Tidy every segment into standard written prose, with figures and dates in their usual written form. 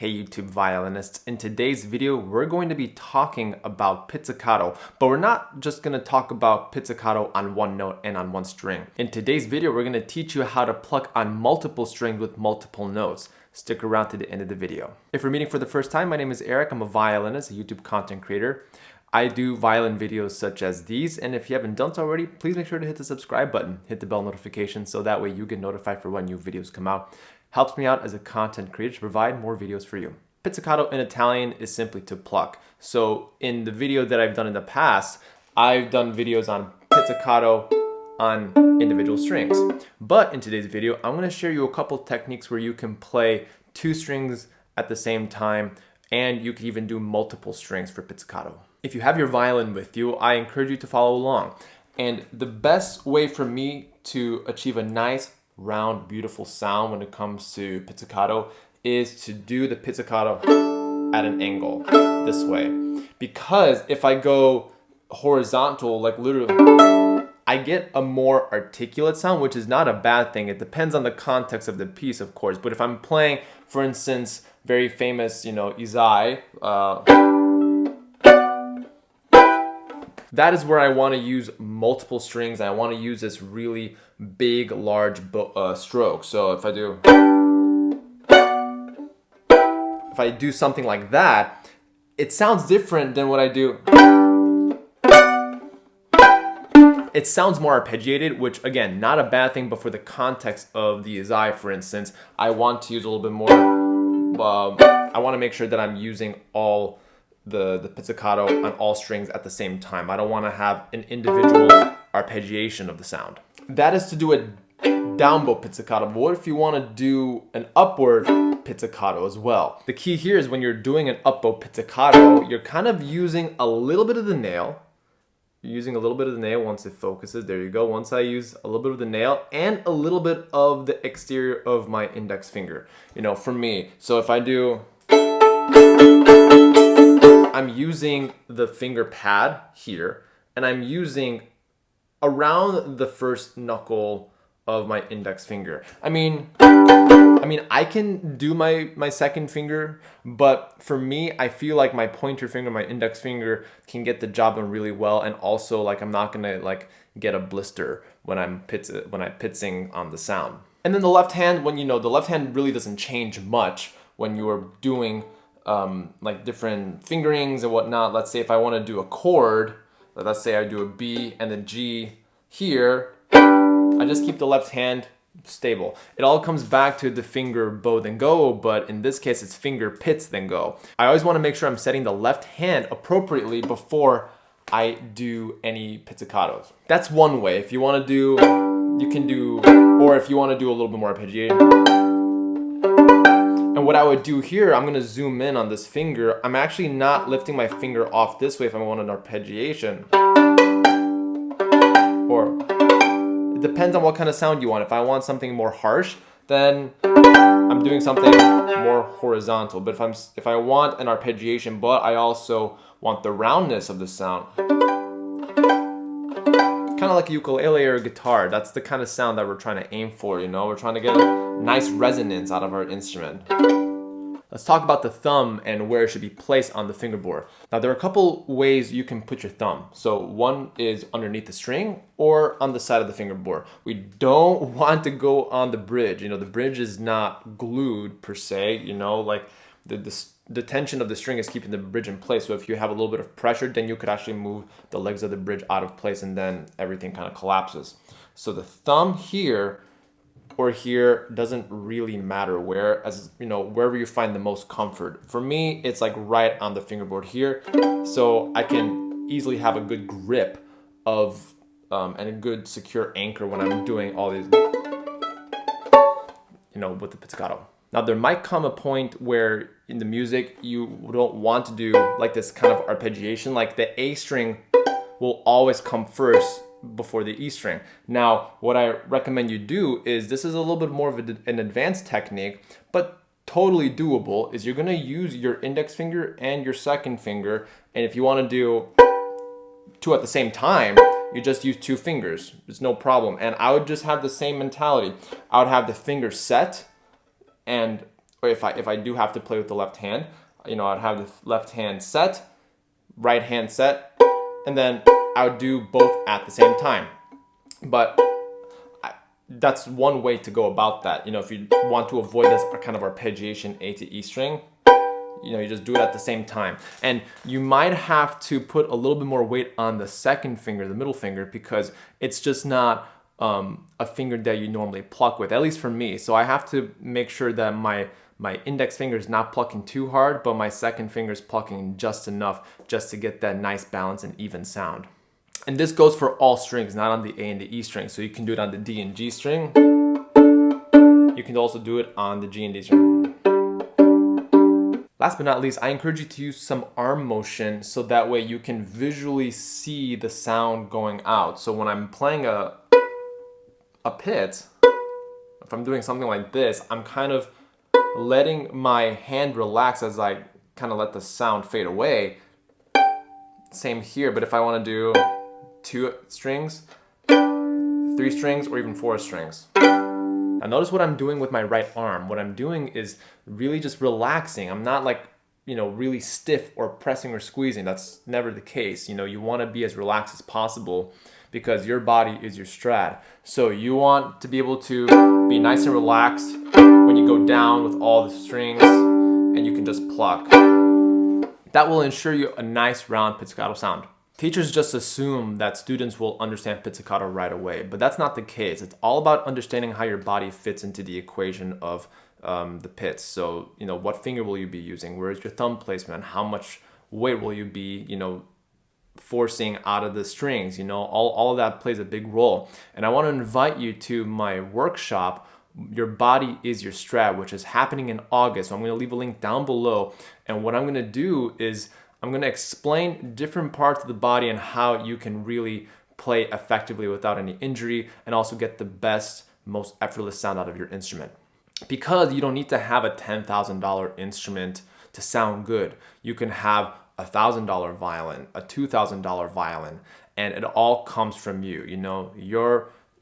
Hey YouTube violinists, in today's video we're going to be talking about pizzicato, but we're not just going to talk about pizzicato on one note and on one string. In today's video we're going to teach you how to pluck on multiple strings with multiple notes. Stick around to the end of the video. If you're meeting for the first time, my name is Eric. I'm a violinist, a YouTube content creator. I do violin videos such as these, and if you haven't done so already, please make sure to hit the subscribe button, hit the bell notification so that way you get notified for when new videos come out. Helps me out as a content creator to provide more videos for you. Pizzicato in Italian is simply to pluck. So in the video that I've done in the past, I've done videos on pizzicato on individual strings. But in today's video, I'm going to share you a couple techniques where you can play two strings at the same time, and you can even do multiple strings for pizzicato. If you have your violin with you, I encourage you to follow along. And the best way for me to achieve a nice, round, beautiful sound when it comes to pizzicato is to do the pizzicato at an angle this way. Because if I go horizontal, like literally, I get a more articulate sound, which is not a bad thing. It depends on the context of the piece, of course. But if I'm playing, for instance, very famous, Izai, that is where I want to use multiple strings. I want to use this really big, large stroke. So if I do something like that, it sounds different than what I do. It sounds more arpeggiated, which again, not a bad thing, but for the context of the Izai, for instance, I want to use a little bit more, I want to make sure that I'm using all the pizzicato on all strings at the same time. I don't want to have an individual arpeggiation of the sound. That is to do a down bow pizzicato. But what if you want to do an upward pizzicato as well? The key here is when you're doing an up bow pizzicato, you're kind of using a little bit of the nail. You're using a little bit of the nail once it focuses. There you go. Once I use a little bit of the nail and a little bit of the exterior of my index finger, for me. So if I do, I'm using the finger pad here, and I'm using around the first knuckle of my index finger. I mean, I can do my second finger, but for me, I feel like my pointer finger, my index finger can get the job done really well, and also I'm not gonna get a blister when I'm pizzing on the sound. And then the left hand, when the left hand really doesn't change much when you are doing different fingerings and whatnot. Let's say if I want to do a chord, let's say I do a B and a G here, I just keep the left hand stable. It all comes back to the finger bow then go, but in this case it's finger pizz then go. I always want to make sure I'm setting the left hand appropriately before I do any pizzicatos. That's one way. If you want to do, you can do, or if you want to do a little bit more arpeggiated. And what I would do here, I'm going to zoom in on this finger. I'm actually not lifting my finger off this way if I want an arpeggiation. Or it depends on what kind of sound you want. If I want something more harsh, then I'm doing something more horizontal. But if I want an arpeggiation, but I also want the roundness of the sound, kind of like a ukulele or a guitar. That's the kind of sound that we're trying to aim for, We're trying to get a nice resonance out of our instrument. Let's talk about the thumb and where it should be placed on the fingerboard. Now, there are a couple ways you can put your thumb. So one is underneath the string or on the side of the fingerboard. We don't want to go on the bridge. The bridge is not glued per se, the tension of the string is keeping the bridge in place. So if you have a little bit of pressure, then you could actually move the legs of the bridge out of place, and then everything kind of collapses. So the thumb here or here doesn't really matter where, wherever you find the most comfort. For me, it's right on the fingerboard here, so I can easily have a good grip of and a good secure anchor when I'm doing all these, with the pizzicato. Now, there might come a point where in the music you don't want to do this kind of arpeggiation. The A string will always come first before the E string. Now, what I recommend you do is, this is a little bit more of an advanced technique, but totally doable, is you're going to use your index finger and your second finger, and if you want to do two at the same time, you just use two fingers. It's no problem. And I would just have the same mentality. I would have the finger set and or if I do have to play with the left hand, you know, I'd have the left hand set, right hand set, and then I would do both at the same time. But that's one way to go about that. You know, if you want to avoid this kind of arpeggiation A to E string, you know, you just do it at the same time. And you might have to put a little bit more weight on the second finger, the middle finger, because it's just not a finger that you normally pluck with, at least for me. So I have to make sure that my index finger is not plucking too hard, but my second finger is plucking just enough just to get that nice balance and even sound. And this goes for all strings, not on the A and the E string. So you can do it on the D and G string. You can also do it on the G and D string. Last but not least, I encourage you to use some arm motion so that way you can visually see the sound going out. So when I'm playing a pit, if I'm doing something like this, I'm kind of letting my hand relax as I kind of let the sound fade away. Same here, but if I want to do 2 strings, 3 strings, or even 4 strings. Now notice what I'm doing with my right arm. What I'm doing is really just relaxing. I'm not like, you know, really stiff or pressing or squeezing. That's never the case. You know, you want to be as relaxed as possible because your body is your Strat. So you want to be able to be nice and relaxed when you go down with all the strings, and you can just pluck. That will ensure you a nice round pizzicato sound. Teachers just assume that students will understand pizzicato right away, but that's not the case. It's all about understanding how your body fits into the equation of the pits. So, you know, what finger will you be using? Where is your thumb placement? How much weight will you be, you know, forcing out of the strings? You know, all of that plays a big role. And I want to invite you to my workshop, Your Body is Your Strat, which is happening in August. So I'm going to leave a link down below. And what I'm going to do is I'm going to explain different parts of the body and how you can really play effectively without any injury and also get the best, most effortless sound out of your instrument. Because you don't need to have a $10,000 instrument to sound good. You can have a $1,000 violin, a $2,000 violin, and it all comes from you. You know,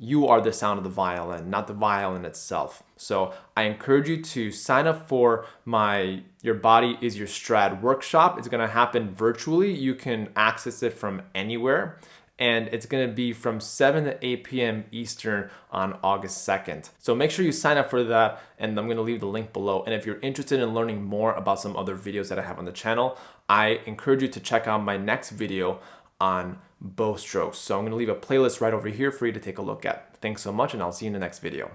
you are the sound of the violin, not the violin itself. So I encourage you to sign up for my Your Body is Your Strat workshop. It's gonna happen virtually. You can access it from anywhere. And it's gonna be from 7 to 8 p.m. Eastern on August 2nd. So make sure you sign up for that, and I'm gonna leave the link below. And if you're interested in learning more about some other videos that I have on the channel, I encourage you to check out my next video on bow strokes. So I'm gonna leave a playlist right over here for you to take a look at. Thanks so much, and I'll see you in the next video.